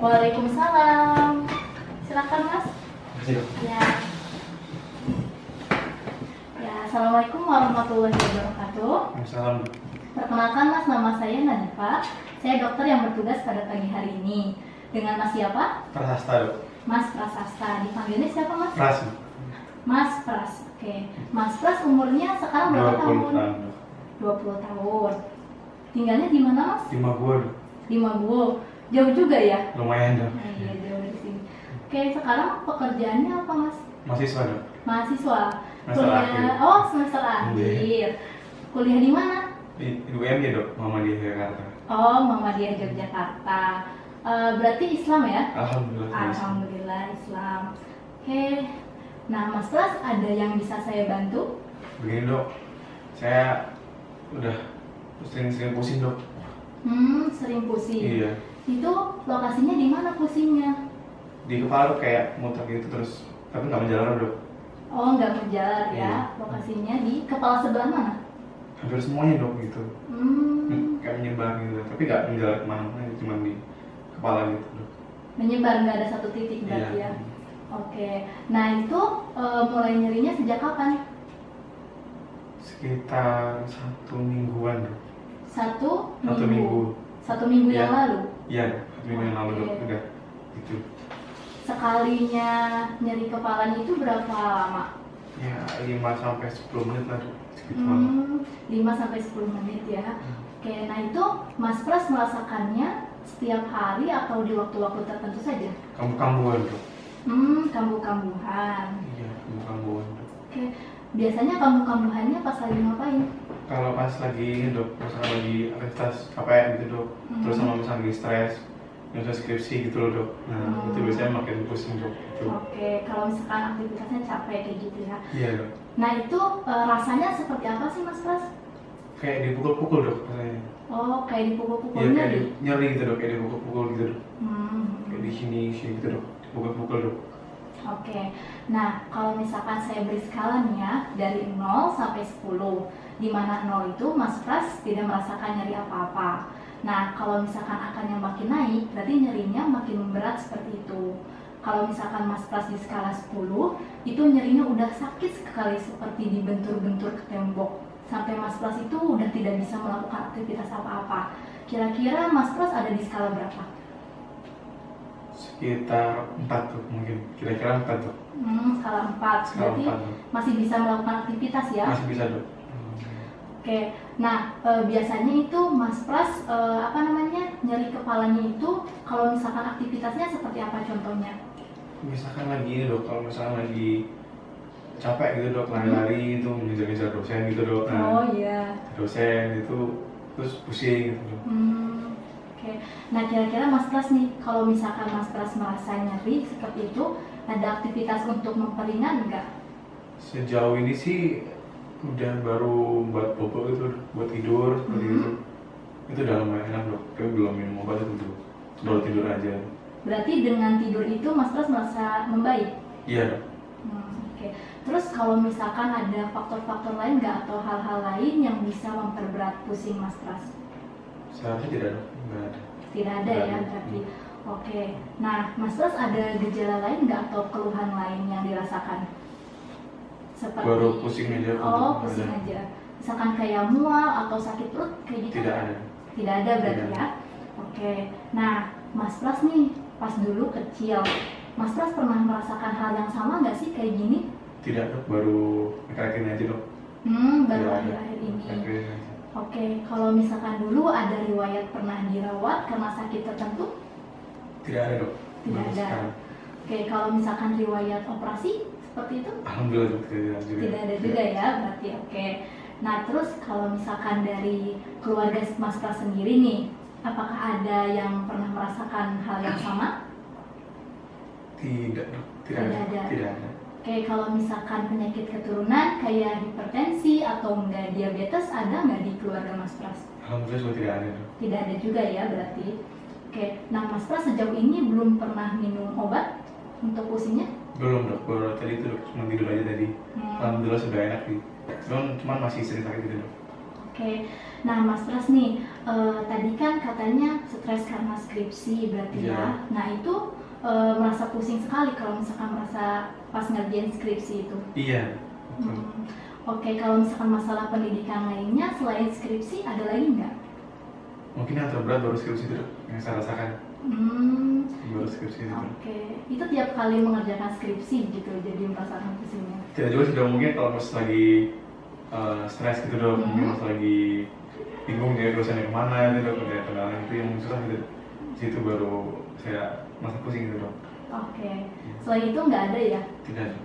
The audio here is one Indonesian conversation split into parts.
Waalaikumsalam. Silakan Mas. Makasih dok. Ya. Ya, Assalamualaikum warahmatullahi wabarakatuh. Waalaikumsalam dok. Perkenalkan Mas, nama saya Nadifa. Saya dokter yang bertugas pada pagi hari ini. Dengan Mas siapa? Prasasta dok. Mas Prasasta. Dipanggilnya siapa Mas? Pras. Mas Pras. Oke. Mas Pras umurnya sekarang berapa 20 tahun? tahun dok. 20 tahun. Tinggalnya di mana Mas? Di Maguwo dok. Di Maguwo. Jauh juga ya? Lumayan dok. Nah, iya, jauh dari sini. Oke, sekarang pekerjaannya apa Mas? Mahasiswa dok. Mahasiswa. Semester akhir. Oh, semester akhir. Kuliah di mana? Di UMY dok, Muhammadiyah Jakarta. Oh, Muhammadiyah Yogyakarta. Berarti Islam ya? Alhamdulillah. Alhamdulillah Islam. Oke. Nah, Mas Pras, ada yang bisa saya bantu? Begini dok, saya udah sering pusing dok. Sering pusing. Iya. Itu lokasinya di mana pusingnya? Di kepala tuh kayak muter gitu terus, tapi nggak menjalar dok. Oh, nggak menjalar ya. Iya. Lokasinya di kepala sebelah mana? Hampir semuanya dok gitu. Kayak menyebar gitu, tapi nggak menjalar kemana-mana, cuma di kepala gitu dok. Menyebar, nggak ada satu titik berarti Iya. ya? Oke. Nah, itu mulai nyerinya sejak kapan? Sekitar 1 mingguan dok. Satu Satu minggu. Satu minggu yang Iya. lalu? Iya, 1 minggu yang lalu dok, Oke. udah gitu. Sekalinya nyeri kepalanya itu berapa lama? Ya 5-10 menit lah dok, segituan. 5-10 menit ya. Oke, nah itu Mas Pras merasakannya setiap hari atau di waktu-waktu tertentu saja? Kambuh-kambuhan dok. Kambuh-kambuhan. Iya, kambuh-kambuhan dok. Oke, biasanya kambuh-kambuhannya pas lagi ngapain? Kalau pas lagi ini dok, misalnya lagi aktivitas KPM gitu dok, terus sama misalnya lagi stres, misalnya skripsi gitu loh dok. Nah itu biasanya makin pusing dok. Gitu. Oke, kalau misalkan aktivitasnya capek kayak gitu ya. Iya dok. Nah itu rasanya seperti apa sih Mas Pras? Kayak dipukul-pukul dok rasanya. Oh, kayak dipukul-pukul Iya kayak nyeri? nyeri gitu dok, kayak dipukul-pukul gitu dok. Kayak di sini gitu dok, dipukul-pukul dok. Oke, nah kalau misalkan saya beri skala nih ya, dari 0 sampai 10, di mana 0 itu Mas Pras tidak merasakan nyeri apa-apa. Nah, kalau misalkan angkanya makin naik, berarti nyerinya makin berat seperti itu. Kalau misalkan Mas Pras di skala 10, itu nyerinya udah sakit sekali seperti dibentur-bentur ke tembok. Sampai Mas Pras itu udah tidak bisa melakukan aktivitas apa-apa. Kira-kira Mas Pras ada di skala berapa? Sekitar 4 tuh mungkin, kira-kira 4 tuh. Skala 4, Skala berarti 4 tuh. masih bisa melakukan aktivitas ya? Masih bisa dok. Oke, nah biasanya itu Mas Pras nyeri kepalanya itu kalau misalkan aktivitasnya seperti apa contohnya? Misalkan lagi ini dok, kalau misalkan lagi capek gitu dok, lari-lari itu mengejar-ngejar dosen gitu dok. Oh iya. Dosen itu terus pusing gitu dok. Oke, nah kira-kira Mas Pras nih, kalau misalkan Mas Pras merasa nyeri seperti itu, ada aktivitas untuk memperingan nggak? Sejauh ini sih udah baru buat bobo itu, buat tidur seperti itu. Itu udah lumayan enak dok, tapi belum minum obat itu dok. Baru tidur aja. Berarti dengan tidur itu Mas Pras merasa membaik? Iya dok. Oke. Terus kalau misalkan ada faktor-faktor lain nggak atau hal-hal lain yang bisa memperberat pusing Mas Pras? Seharusnya tidak dok, nggak ada. Tidak ada ya berarti. Oke. Nah, Mas Pras ada gejala lain nggak atau keluhan lain yang dirasakan? Seperti Baru pusing aja. Oh, Ada. pusing aja. Misalkan kayak mual atau sakit perut kayak gitu? Tidak ada. Tidak ada berarti Tidak. ya. Oke. Nah, Mas Pras nih pas dulu kecil, Mas Pras pernah merasakan hal yang sama nggak sih kayak gini? Tidak dok, baru akhir-akhir ini aja dok. Baru Tidak ada. akhir-akhir ini. Akhir-akhir ini aja. Oke, kalau misalkan dulu ada riwayat pernah dirawat karena sakit tertentu? Tidak ada dok. Tidak Baru ada. sekarang. Oke, kalau misalkan riwayat operasi seperti itu? Alhamdulillah dok, tidak ada juga. Tidak ada juga ya, berarti oke. Nah, terus kalau misalkan dari keluarga Mas Pras sendiri nih, apakah ada yang pernah merasakan hal yang sama? Tidak dok, Tidak ada. Tidak ada. Oke, kalau misalkan penyakit keturunan kayak hipertensi atau enggak diabetes, ada nggak di keluarga Mas Pras? Alhamdulillah juga tidak ada dok. Tidak ada juga ya berarti. Oke, nah Mas Pras sejauh ini belum pernah minum obat untuk pusingnya? Belum dok, baru tadi itu dok, cuma tidur aja tadi. Alhamdulillah sudah enak sih. Cuman masih sering sakit gitu dok. Oke, Nah, Mas Pras nih, tadi kan katanya stres karena skripsi berarti Iya. ya. Nah, itu merasa pusing sekali kalau misalkan merasa pas ngerjain skripsi itu. Iya. Betul. Oke, kalau misalkan masalah pendidikan lainnya selain skripsi ada lagi nggak? Mungkin yang terberat baru skripsi itu yang saya rasakan. Baru skripsi itu. Oke, itu tiap kali mengerjakan skripsi gitu, jadi merasakan pusingnya. Tidak juga sudah mungkin kalau pas lagi stres gitu dok, mungkin pas lagi bingung dia dosennya kemana gitu dok, ada kendala itu yang susah gitu. Di situ baru saya masa pusing gitu dok. Oke, selain itu nggak ada ya? Tidak dok.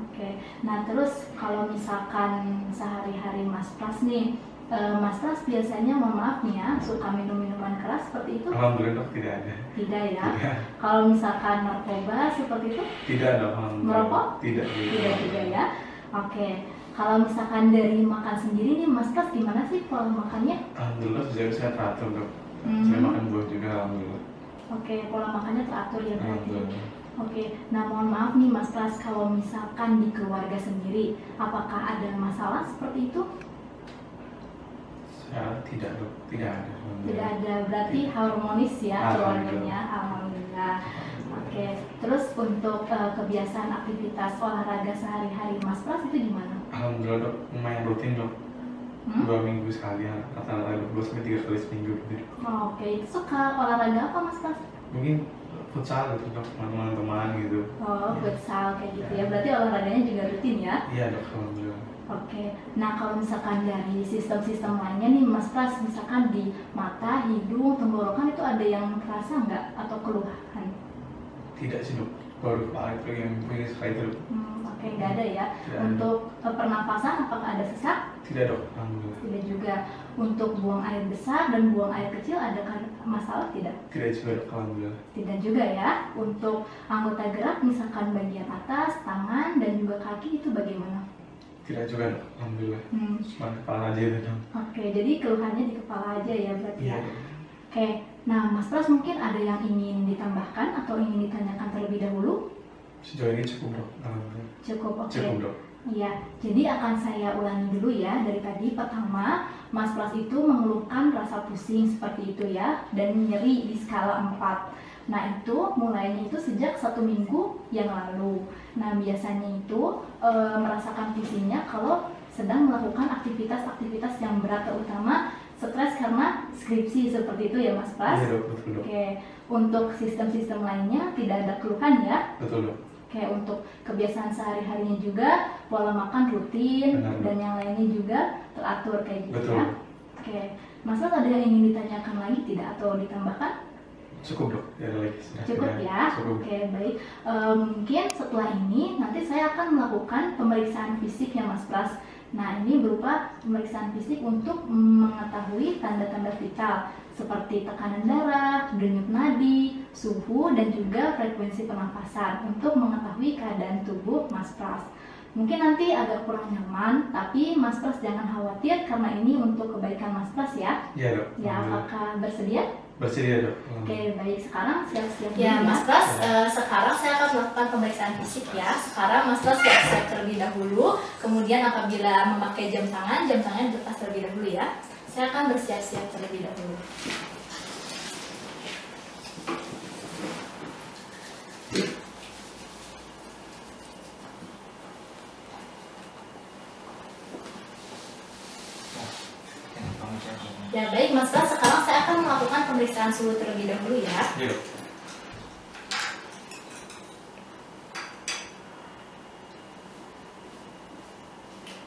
Oke, nah terus kalau misalkan sehari-hari Mas Pras nih, Mas Pras biasanya mohon maaf nih ya, suka minum minuman keras seperti itu? Alhamdulillah dok tidak ada. Tidak ya? Tidak. Kalau misalkan narkoba seperti itu? Tidak dok. Alhamdulillah. Merokok? Tidak. Tidak juga ya? Oke, kalau misalkan dari makan sendiri nih Mas Pras gimana sih pola makannya? Alhamdulillah sejauh saya teratur dok. Saya makan buah juga alhamdulillah. Oke, pola makannya teratur ya berarti. Alhamdulillah. Oke, nah mohon maaf nih Mas Pras, kalau misalkan di keluarga sendiri, apakah ada masalah seperti itu? Saya tidak dok, tidak ada. Tidak ada, berarti harmonis ya Alhamdulillah. keluarganya, alhamdulillah. Oke, terus untuk kebiasaan aktivitas olahraga sehari-hari Mas Pras itu gimana? Alhamdulillah dok, lumayan rutin dok. 2 minggu sekali ya, rata-rata 2-3 kali seminggu gitu. Oke, itu suka olahraga apa Mas Pras? Mungkin futsal gitu dok, sama teman-teman gitu. Oh, futsal kayak gitu ya, berarti olahraganya juga rutin ya? Iya dok, alhamdulillah. Oke, nah kalau misalkan dari sistem-sistem lainnya nih Mas Pras, misalkan di mata, hidung, tenggorokan itu ada yang terasa nggak atau keluhan? Tidak sih dok, baru Pak itu yang punya sekali itu dok. Oke, nggak ada ya. Tidak ada. Untuk pernapasan apakah ada sesak? Tidak dok, alhamdulillah. Tidak juga. Untuk buang air besar dan buang air kecil ada masalah tidak? Tidak juga dok, alhamdulillah. Tidak juga ya. Untuk anggota gerak misalkan bagian atas, tangan dan juga kaki itu bagaimana? Tidak juga dok, alhamdulillah. Cuma kepala aja itu dok. Oke, jadi keluhannya di kepala aja ya berarti Iya ya. dok. Oke, nah Mas Pras mungkin ada yang ingin ditambahkan atau ingin ditanyakan terlebih dahulu? Sejauh ini cukup dok, alhamdulillah. Cukup, oke. Cukup dok. Iya, jadi akan saya ulangi dulu ya dari tadi. Pertama, Mas Pras itu mengeluhkan rasa pusing seperti itu ya, dan nyeri di skala 4. Nah itu mulainya itu sejak 1 minggu yang lalu. Nah biasanya itu merasakan pusingnya kalau sedang melakukan aktivitas-aktivitas yang berat, terutama stres karena skripsi seperti itu ya Mas Pras. Iya dok, betul dok. Oke, untuk sistem-sistem lainnya tidak ada keluhan ya. Betul dok. Kayak untuk kebiasaan sehari-harinya juga, pola makan rutin, Benar, dan yang lainnya juga teratur kayak gitu Betul. ya. Oke, Mas Pras ada yang ingin ditanyakan lagi tidak atau ditambahkan? Cukup dok, tidak ada lagi. Sudah, Cukup tidak. ya. Cukup. Oke, baik. Mungkin setelah ini nanti saya akan melakukan pemeriksaan fisik ya Mas Pras. Nah ini berupa pemeriksaan fisik untuk mengetahui tanda-tanda vital seperti tekanan darah, denyut nadi, suhu, dan juga frekuensi pernapasan untuk mengetahui keadaan tubuh Mas Pras. Mungkin nanti agak kurang nyaman, tapi Mas Pras jangan khawatir karena ini untuk kebaikan Mas Pras ya. Iya dok. Ya, alhamdulillah. apakah bersedia? Bersedia dok. Oke, baik. Sekarang siap-siap Ya, dulu Mas Pras, sekarang saya akan melakukan pemeriksaan fisik ya. Sekarang Mas Pras siap-siap terlebih dahulu. Kemudian apabila memakai jam tangan dilepas terlebih dahulu ya. Saya akan bersiap-siap terlebih dahulu. Ya baik Mas Pras, sekarang saya akan melakukan pemeriksaan suhu terlebih dahulu ya. Iya dok.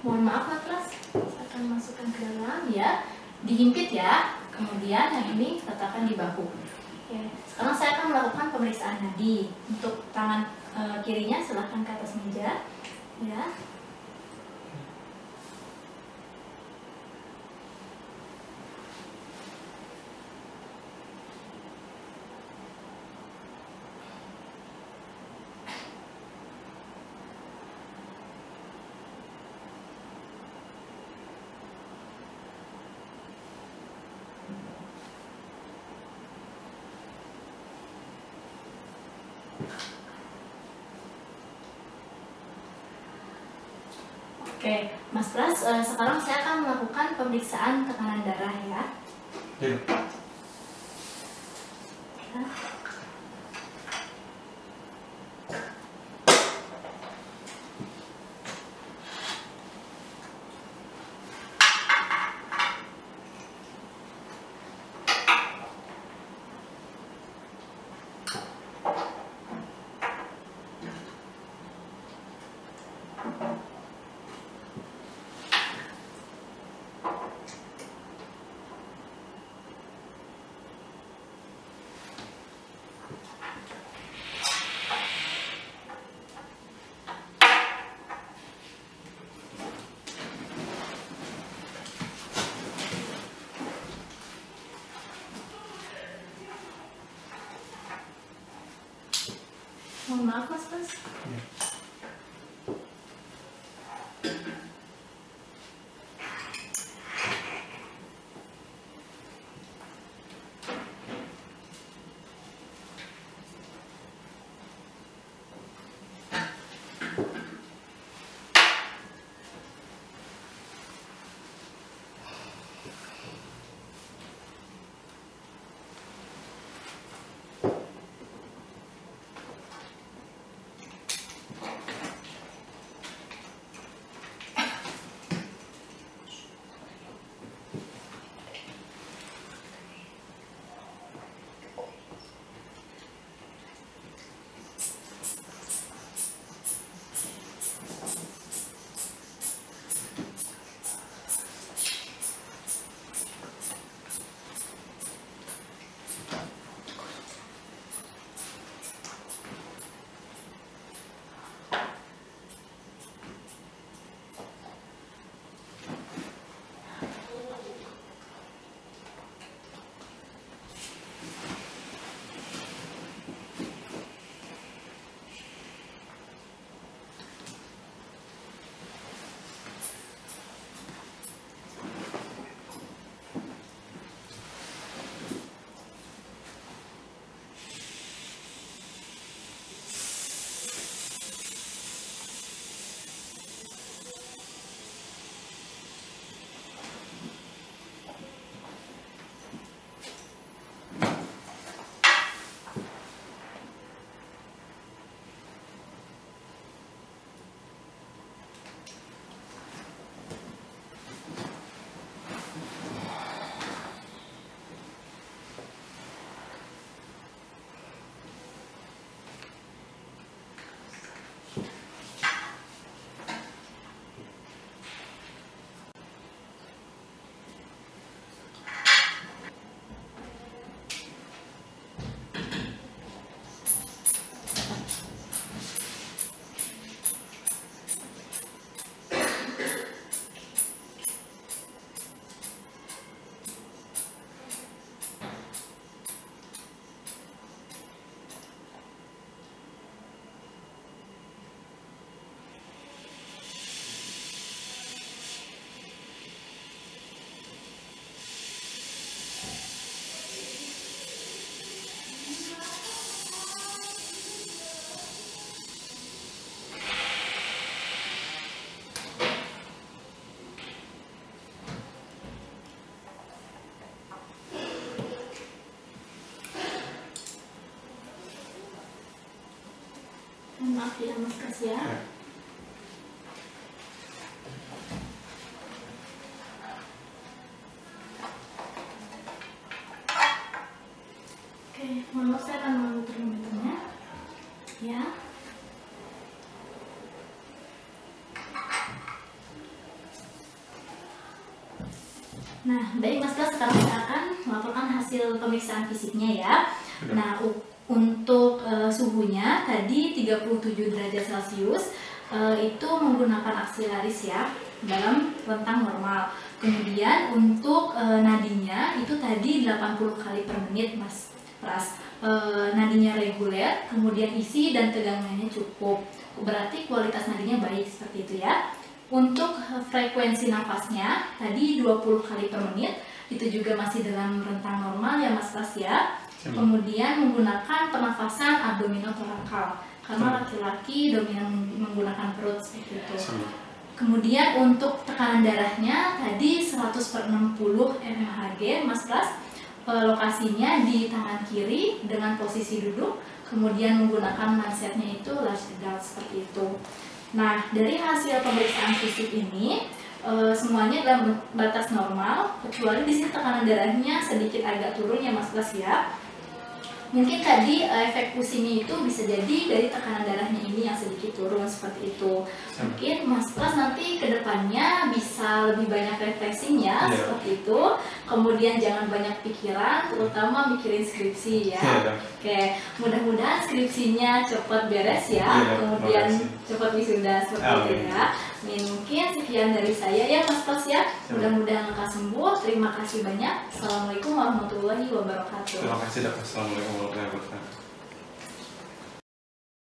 Mohon maaf Mas Pras, saya akan masukkan ke dalam ya. Dihimpit ya. Kemudian yang ini letakkan di bahu. Oke. Sekarang saya akan melakukan pemeriksaan nadi. Untuk tangan kirinya silahkan ke atas meja. Ya. Oke, Oke, Mas Pras, sekarang saya akan melakukan pemeriksaan tekanan darah ya. Iya. Mohon maaf Mas Pras. Maaf ya Mas Pras ya. Oke, mohon maaf saya akan mengambil termometernya. Ya. Nah, baik Mas Pras, sekarang saya akan melakukan hasil pemeriksaan fisiknya ya. Nah, untuk suhunya tadi 37 derajat Celcius, itu menggunakan aksilaris ya, dalam rentang normal. Kemudian untuk nadinya itu tadi 80 kali per menit Mas Pras. Nadinya reguler, kemudian isi dan tegangannya cukup. Berarti kualitas nadinya baik seperti itu ya. Untuk frekuensi nafasnya tadi 20 kali per menit, itu juga masih dalam rentang normal ya Mas Pras ya. Kemudian menggunakan pernafasan abdominotorakal karena laki-laki dominan menggunakan perut seperti itu. Kemudian untuk tekanan darahnya tadi 100/60 mmHg, Mas Pras. Lokasinya di tangan kiri dengan posisi duduk, kemudian menggunakan mansetnya itu large adult seperti itu. Nah, dari hasil pemeriksaan fisik ini semuanya dalam batas normal, kecuali di sini tekanan darahnya sedikit agak turun ya Mas Pras ya. Mungkin tadi efek pusingnya itu bisa jadi dari tekanan darahnya ini yang sedikit turun seperti itu. Mungkin Mas Pras nanti kedepannya bisa lebih banyak refreshing ya, seperti itu. Kemudian jangan banyak pikiran, terutama mikirin skripsi ya. Oke, mudah-mudahan skripsinya cepat beres ya, kemudian cepat wisuda seperti itu ya. Mungkin sekian dari saya ya Mas Pras ya. Mudah-mudahan lekas sembuh. Terima kasih banyak. Assalamualaikum warahmatullahi wabarakatuh. Terima kasih, Dok. Assalamualaikum warahmatullahi wabarakatuh.